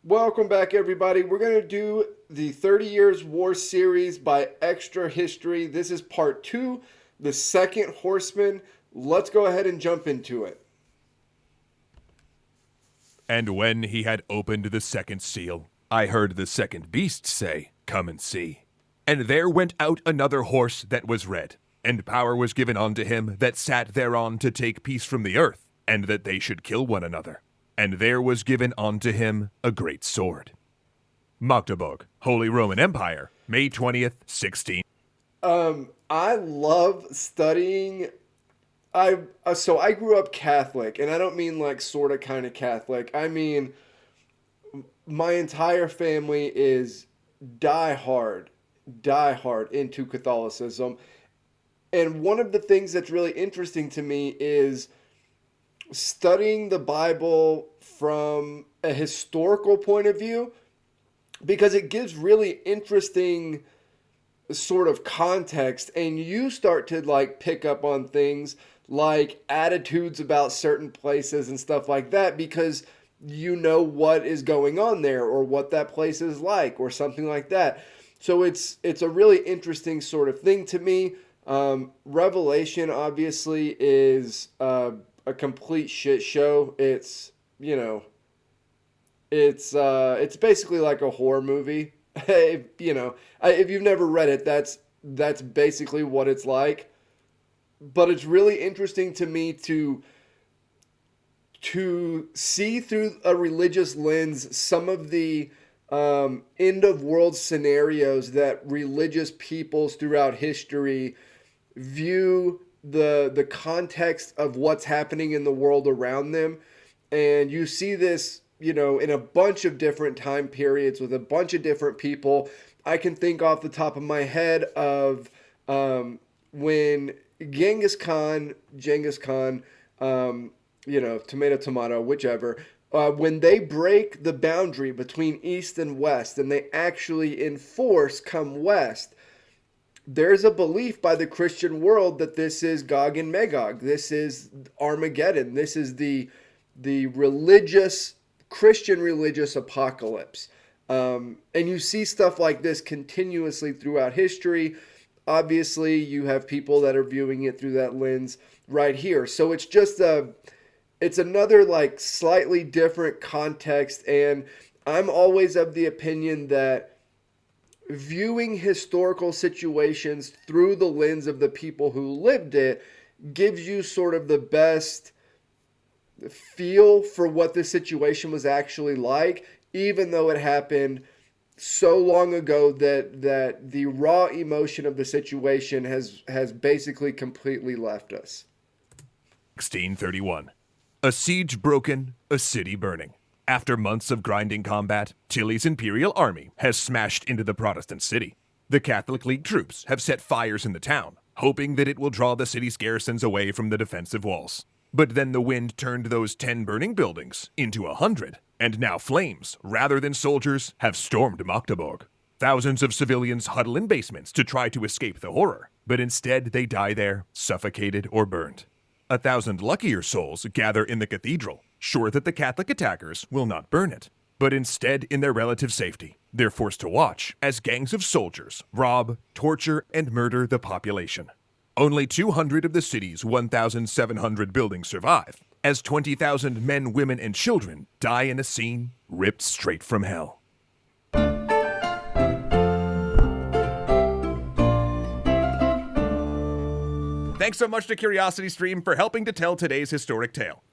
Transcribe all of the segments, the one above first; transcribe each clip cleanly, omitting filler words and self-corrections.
Welcome back, everybody. We're going to do the 30 Years War series by Extra History. This is part two, the second Horseman. Let's go ahead and jump into it. And when he had opened the second seal, I heard the second beast say, Come and see. And there went out another horse that was red, and power was given unto him that sat thereon to take peace from the earth, and that they should kill one another. And there was given unto him a great sword. Magdeburg, Holy Roman Empire, May 20th, 16. I love studying. I grew up Catholic, and I don't mean like sort of kind of Catholic. I mean my entire family is die hard into Catholicism. And one of the things that's really interesting to me is studying the Bible from a historical point of view because it gives really interesting sort of context, and you start to like pick up on things like attitudes about certain places and stuff like that because you know what is going on there or what that place is like or something like that. So it's a really interesting sort of thing to me. Revelation obviously is a complete shit show. It's basically like a horror movie. If you've never read it, that's basically what it's like. But it's really interesting to me to see through a religious lens some of the end of world scenarios that religious peoples throughout history view the context of what's happening in the world around them. And you see this, in a bunch of different time periods with a bunch of different people. I can think off the top of my head of when Genghis Khan, tomato, tomato, whichever, when they break the boundary between East and West and they actually enforce come West, there's a belief by the Christian world that this is Gog and Magog. This is Armageddon. This is the Christian religious apocalypse. And you see stuff like this continuously throughout history. Obviously, you have people that are viewing it through that lens right here. So it's another like slightly different context. And I'm always of the opinion that viewing historical situations through the lens of the people who lived it gives you sort of the best feel for what the situation was actually like, even though it happened so long ago that the raw emotion of the situation has basically completely left us. 1631. A siege broken, a city burning. After months of grinding combat, Tilly's imperial army has smashed into the Protestant city. The Catholic League troops have set fires in the town, hoping that it will draw the city's garrisons away from the defensive walls. But then the wind turned those 10 burning buildings into 100, and now flames, rather than soldiers, have stormed Magdeburg. Thousands of civilians huddle in basements to try to escape the horror, but instead they die there, suffocated or burned. 1,000 luckier souls gather in the cathedral, sure that the Catholic attackers will not burn it. But instead, in their relative safety, they're forced to watch as gangs of soldiers rob, torture, and murder the population. Only 200 of the city's 1,700 buildings survive, as 20,000 men, women, and children die in a scene ripped straight from hell. Thanks so much to CuriosityStream for helping to tell today's historic tale.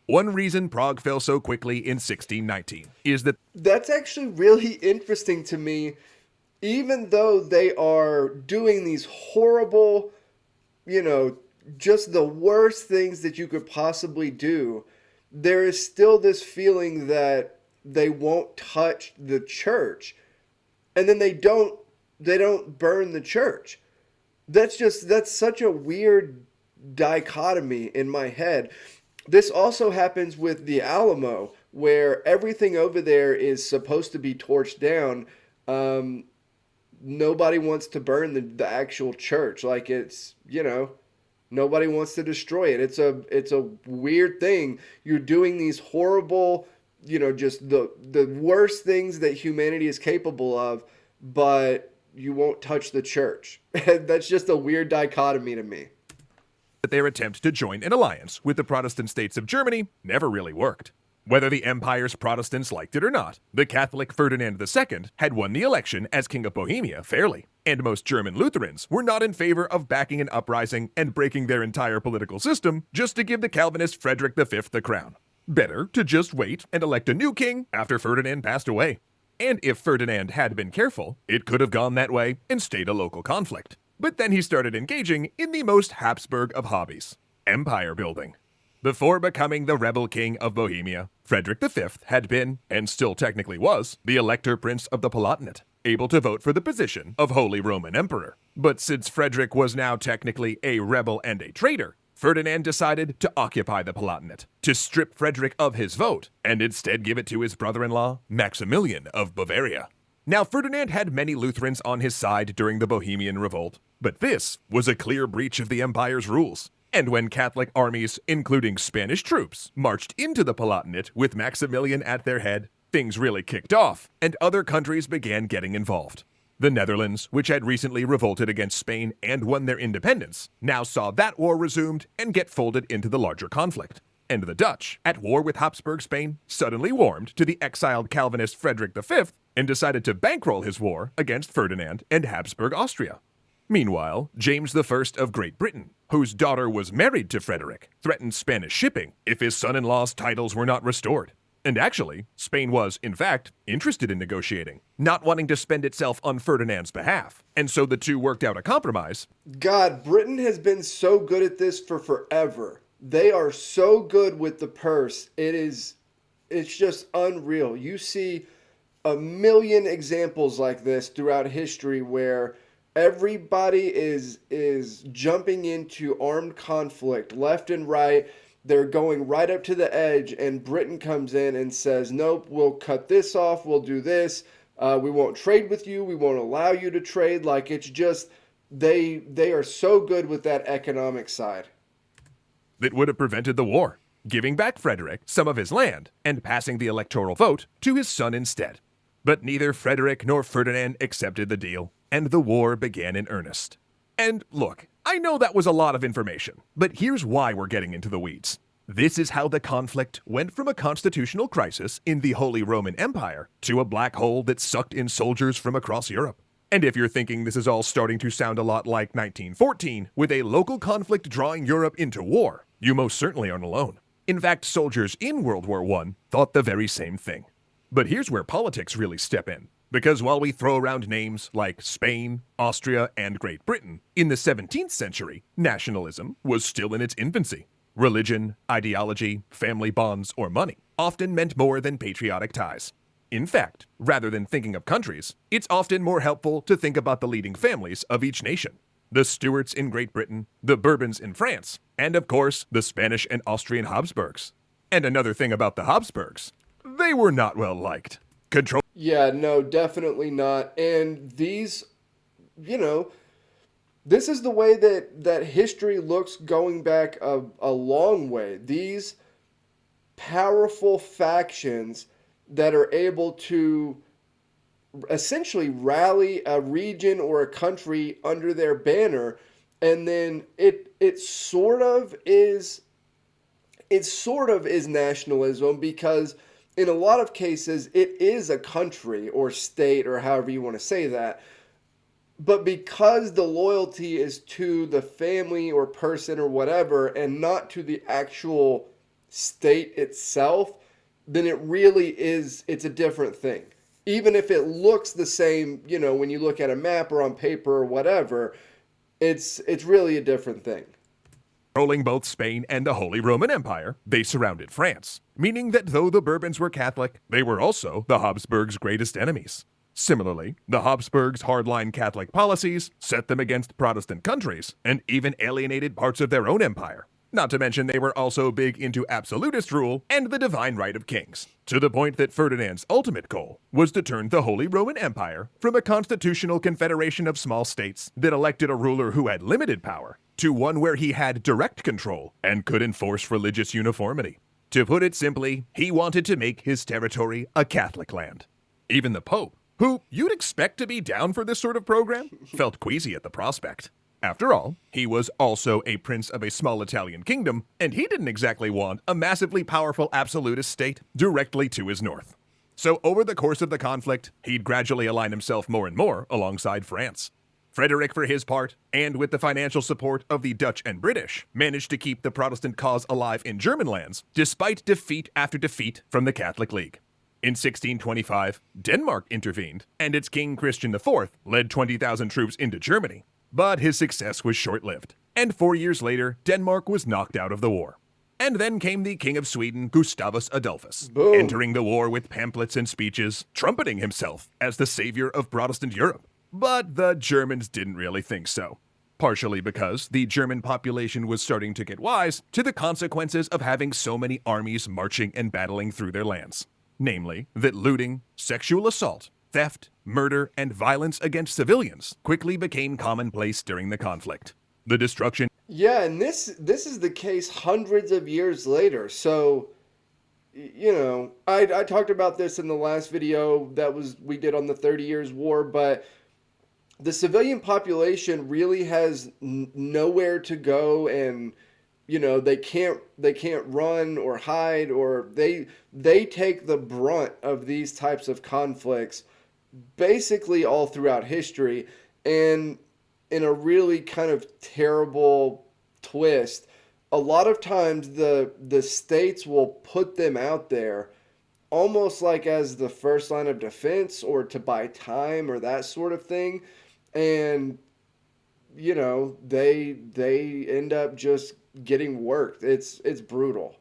One reason Prague fell so quickly in 1619 is that That's actually really interesting to me, even though they are doing these horrible, just the worst things that you could possibly do. There is still this feeling that they won't touch the church, and then they don't burn the church. That's such a weird dichotomy in my head. This also happens with the Alamo, where everything over there is supposed to be torched down. Nobody wants to burn the actual church. Like nobody wants to destroy it. It's a weird thing. You're doing these horrible just the worst things that humanity is capable of, but you won't touch the church. That's just a weird dichotomy to me. That their attempt to join an alliance with the Protestant states of Germany never really worked. Whether the empire's Protestants liked it or not, the Catholic Ferdinand II had won the election as King of Bohemia fairly, and most German Lutherans were not in favor of backing an uprising and breaking their entire political system just to give the Calvinist Frederick V the crown. Better to just wait and elect a new king after Ferdinand passed away. And if Ferdinand had been careful, it could have gone that way and stayed a local conflict. But then he started engaging in the most Habsburg of hobbies, empire building. Before becoming the rebel king of Bohemia, Frederick V had been, and still technically was, the Elector Prince of the Palatinate, able to vote for the position of Holy Roman Emperor. But since Frederick was now technically a rebel and a traitor, Ferdinand decided to occupy the Palatinate, to strip Frederick of his vote, and instead give it to his brother-in-law, Maximilian of Bavaria. Now, Ferdinand had many Lutherans on his side during the Bohemian Revolt, but this was a clear breach of the empire's rules. And when Catholic armies, including Spanish troops, marched into the Palatinate with Maximilian at their head, things really kicked off, and other countries began getting involved. The Netherlands, which had recently revolted against Spain and won their independence, now saw that war resumed and get folded into the larger conflict. And the Dutch, at war with Habsburg Spain, suddenly warmed to the exiled Calvinist Frederick V and decided to bankroll his war against Ferdinand and Habsburg Austria. Meanwhile, James I of Great Britain, whose daughter was married to Frederick, threatened Spanish shipping if his son-in-law's titles were not restored. And actually, Spain was, in fact, interested in negotiating, not wanting to spend itself on Ferdinand's behalf. And so the two worked out a compromise. God, Britain has been so good at this for forever. They are so good with the purse. It's just unreal. You see a million examples like this throughout history where everybody is jumping into armed conflict left and right. They're going right up to the edge, and Britain comes in and says, nope, we'll cut this off, we'll do this, we won't trade with you, we won't allow you to trade. Like, it's just, they are so good with that economic side. That would have prevented the war, giving back Frederick some of his land and passing the electoral vote to his son instead. But neither Frederick nor Ferdinand accepted the deal, and the war began in earnest. And look, I know that was a lot of information, but here's why we're getting into the weeds. This is how the conflict went from a constitutional crisis in the Holy Roman Empire to a black hole that sucked in soldiers from across Europe. And if you're thinking this is all starting to sound a lot like 1914, with a local conflict drawing Europe into war, you most certainly aren't alone. In fact, soldiers in World War I thought the very same thing. But here's where politics really step in. Because while we throw around names like Spain, Austria, and Great Britain, in the 17th century, nationalism was still in its infancy. Religion, ideology, family bonds, or money often meant more than patriotic ties. In fact, rather than thinking of countries, it's often more helpful to think about the leading families of each nation. The Stuarts in Great Britain, the Bourbons in France, and of course, the Spanish and Austrian Habsburgs. And another thing about the Habsburgs, they were not well liked. Yeah, no, definitely not. And these, this is the way that history looks going back a long way. These powerful factions that are able to essentially rally a region or a country under their banner, and then it sort of is nationalism, because in a lot of cases, it is a country or state or however you want to say that. But because the loyalty is to the family or person or whatever and not to the actual state itself, then it's a different thing. Even if it looks the same, when you look at a map or on paper or whatever, it's really a different thing. Controlling both Spain and the Holy Roman Empire, they surrounded France, meaning that though the Bourbons were Catholic, they were also the Habsburgs' greatest enemies. Similarly, the Habsburgs' hardline Catholic policies set them against Protestant countries and even alienated parts of their own empire. Not to mention they were also big into absolutist rule and the divine right of kings, to the point that Ferdinand's ultimate goal was to turn the Holy Roman Empire from a constitutional confederation of small states that elected a ruler who had limited power to one where he had direct control and could enforce religious uniformity. To put it simply, he wanted to make his territory a Catholic land. Even the Pope, who you'd expect to be down for this sort of program, felt queasy at the prospect. After all, he was also a prince of a small Italian kingdom, and he didn't exactly want a massively powerful absolutist state directly to his north. So over the course of the conflict, he'd gradually align himself more and more alongside France. Frederick, for his part, and with the financial support of the Dutch and British, managed to keep the Protestant cause alive in German lands, despite defeat after defeat from the Catholic League. In 1625, Denmark intervened, and its King Christian IV led 20,000 troops into Germany. But his success was short-lived, and 4 years later, Denmark was knocked out of the war. And then came the King of Sweden, Gustavus Adolphus, Boom. entering the war with pamphlets and speeches, trumpeting himself as the savior of Protestant Europe. But the Germans didn't really think so. Partially because the German population was starting to get wise to the consequences of having so many armies marching and battling through their lands. Namely, that looting, sexual assault, theft, murder, and violence against civilians quickly became commonplace during the conflict. The destruction. Yeah, and this is the case hundreds of years later. So, you know, I talked about this in the last video we did on the 30 Years' War, but the civilian population really has nowhere to go, and you know they can't run or hide, or they take the brunt of these types of conflicts basically all throughout history. And in a really kind of terrible twist, a lot of times the states will put them out there almost like as the first line of defense or to buy time or that sort of thing. And you know, they end up just getting worked. It's brutal.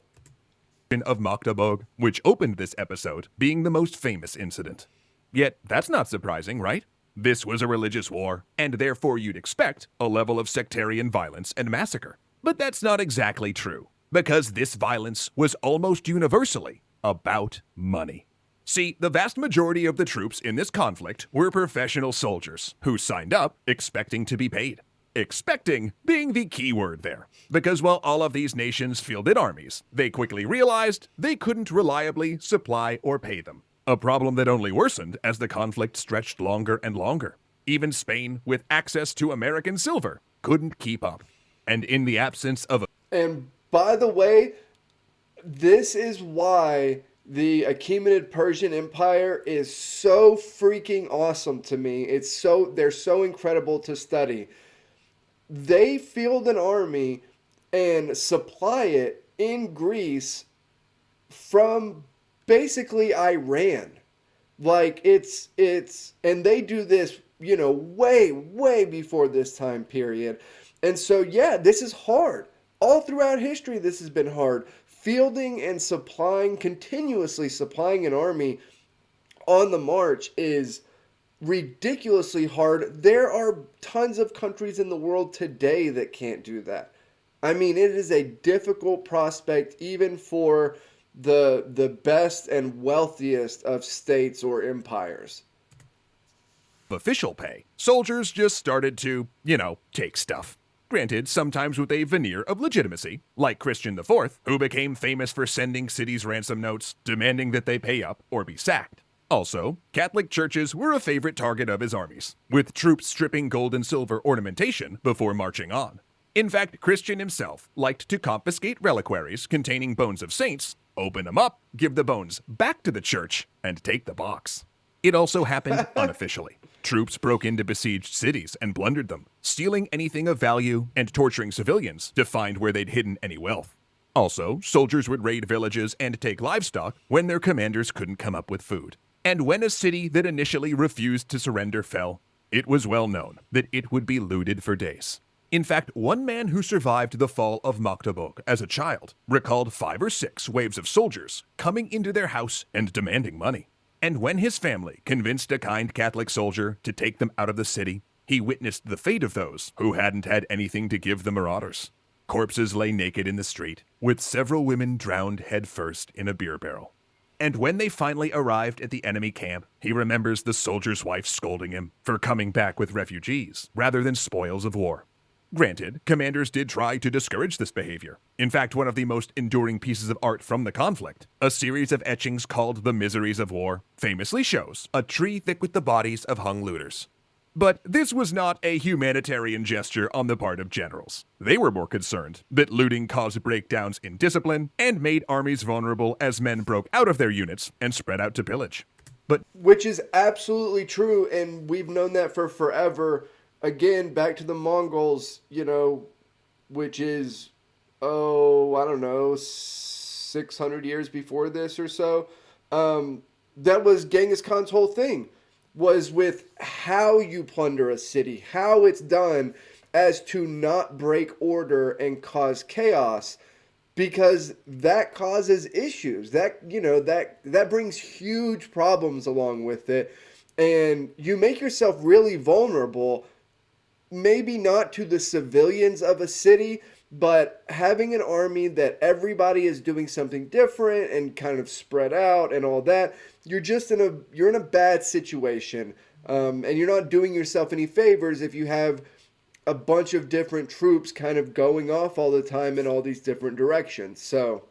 Of Magdeburg, which opened this episode, being the most famous incident. Yet, that's not surprising, right? This was a religious war, and therefore you'd expect a level of sectarian violence and massacre. But that's not exactly true, because this violence was almost universally about money. See, the vast majority of the troops in this conflict were professional soldiers who signed up expecting to be paid. Expecting being the key word there, because while all of these nations fielded armies, they quickly realized they couldn't reliably supply or pay them. A problem that only worsened as the conflict stretched longer and longer. Even Spain, with access to American silver, couldn't keep up. And in the absence of And by the way, this is why the Achaemenid Persian Empire is so freaking awesome to me. They're so incredible to study. They field an army and supply it in Greece from basically Iran. Like and they do this, you know, way before this time period. And so yeah, this is hard. All throughout history this has been hard. Fielding and continuously supplying an army on the march is ridiculously hard. There are tons of countries in the world today that can't do that. I mean, it is a difficult prospect even for the best and wealthiest of states or empires. official pay, soldiers just started to, take stuff. Granted, sometimes with a veneer of legitimacy, like Christian IV, who became famous for sending cities ransom notes demanding that they pay up or be sacked. Also, Catholic churches were a favorite target of his armies, with troops stripping gold and silver ornamentation before marching on. In fact, Christian himself liked to confiscate reliquaries containing bones of saints, open them up, give the bones back to the church, and take the box. It also happened unofficially. Troops broke into besieged cities and plundered them, stealing anything of value and torturing civilians to find where they'd hidden any wealth. Also, soldiers would raid villages and take livestock when their commanders couldn't come up with food. And when a city that initially refused to surrender fell, it was well known that it would be looted for days. In fact, one man who survived the fall of Magdeburg as a child recalled 5 or 6 waves of soldiers coming into their house and demanding money. And when his family convinced a kind Catholic soldier to take them out of the city, he witnessed the fate of those who hadn't had anything to give the marauders. Corpses lay naked in the street, with several women drowned headfirst in a beer barrel. And when they finally arrived at the enemy camp, he remembers the soldier's wife scolding him for coming back with refugees rather than spoils of war. Granted, commanders did try to discourage this behavior. In fact, one of the most enduring pieces of art from the conflict, a series of etchings called The Miseries of War, famously shows a tree thick with the bodies of hung looters. But this was not a humanitarian gesture on the part of generals. They were more concerned that looting caused breakdowns in discipline and made armies vulnerable as men broke out of their units and spread out to pillage. But Which is absolutely true, and we've known that for forever. Again, back to the Mongols, which is, I don't know, 600 years before this or so. That was Genghis Khan's whole thing, was with how you plunder a city, how it's done, as to not break order and cause chaos, because that causes issues. That brings huge problems along with it, and you make yourself really vulnerable. Maybe not to the civilians of a city, but having an army that everybody is doing something different and kind of spread out and all that, you're in a bad situation, and you're not doing yourself any favors if you have a bunch of different troops kind of going off all the time in all these different directions. So,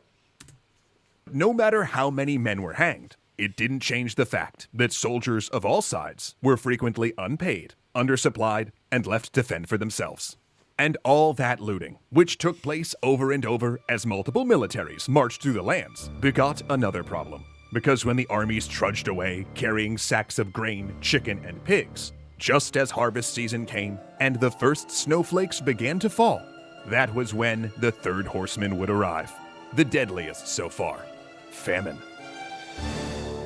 no matter how many men were hanged, it didn't change the fact that soldiers of all sides were frequently unpaid, undersupplied, and left to fend for themselves. And all that looting, which took place over and over as multiple militaries marched through the lands, begot another problem. Because when the armies trudged away carrying sacks of grain, chicken, and pigs, just as harvest season came and the first snowflakes began to fall, that was when the third horseman would arrive. The deadliest so far: famine.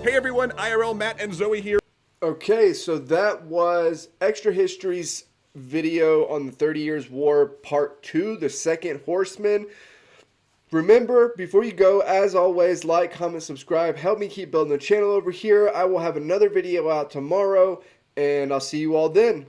Hey everyone, IRL Matt and Zoe here. okay, so that was Extra History's video on the 30 Years' War Part 2, the second Horseman. Remember, before you go, as always, like, comment, subscribe. Help me keep building the channel over here. I will have another video out tomorrow, and I'll see you all then.